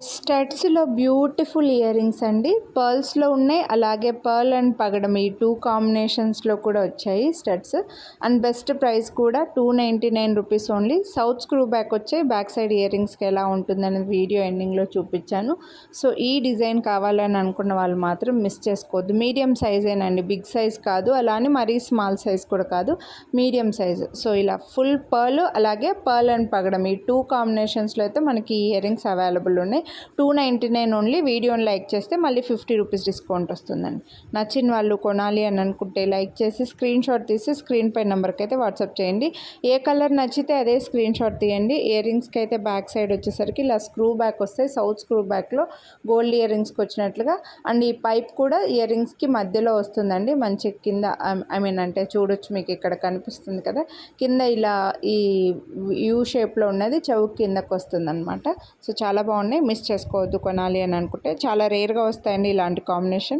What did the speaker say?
స్టడ్స్‌లో beautiful ear rings అండి. పర్ల్స్‌లో ఉన్నాయి. అలాగే పర్ల్ అండ్ పగడం ఈ 2 కాంబినేషన్స్‌లో కూడా వచ్చాయి స్టడ్స్. అండ్ బెస్ట్ ప్రైస్ కూడా రూ. 299 ఓన్లీ. సౌత్ స్క్రూ బ్యాక్ వచ్చాయి. బ్యాక్ సైడ్ ఇయర్ రింగ్స్‌కి ఎలా ఉంటుందనేది వీడియో ఎండింగ్‌లో చూపించాను. సో ఈ డిజైన్ కావాలని అనుకున్న వాళ్ళు మాత్రం మిస్ చేసుకోవద్దు. మీడియం సైజేనండి, బిగ్ సైజ్ కాదు. అలానే మరీ స్మాల్ సైజ్ కూడా కాదు, మీడియం సైజ్. సో ఇలా ఫుల్ పర్ల్ అలాగే పర్ల్ అండ్ పగడం ఈ 2 కాంబినేషన్స్‌లో అయితే మనకి ఇయర్ రింగ్స్ అవైలబుల్ ఉన్నాయి. 299 ఓన్లీ. వీడియోని లైక్ చేస్తే మళ్ళీ రూ. 50 డిస్కౌంట్ వస్తుందండి. నచ్చిన వాళ్ళు కొనాలి అని అనుకుంటే లైక్ చేసి స్క్రీన్ షాట్ తీసి స్క్రీన్ పై నెంబర్కి అయితే వాట్సాప్ చేయండి. ఏ కలర్ నచ్చితే అదే స్క్రీన్ షాట్ తీయండి. ఇయర్ రింగ్స్కి అయితే బ్యాక్ సైడ్ వచ్చేసరికి ఇలా స్క్రూ బ్యాక్ వస్తాయి. సౌత్ స్క్రూ బ్యాక్లో గోల్డ్ ఇయర్ రింగ్స్కి వచ్చినట్లుగా. అండ్ ఈ పైప్ కూడా ఇయర్ రింగ్స్కి మధ్యలో వస్తుందండి. మంచి కింద అంటే చూడొచ్చు, మీకు ఇక్కడ కనిపిస్తుంది కదా, కింద ఇలా ఈ యూ షేప్లో ఉన్నది చెవు కిందకు వస్తుంది అనమాట. సో చాలా బాగున్నాయి, మిస్ చేసుకోవద్దు కొనాలి అని అనుకుంటే. చాలా రేర్గా వస్తాయండి ఇలాంటి కాంబినేషన్.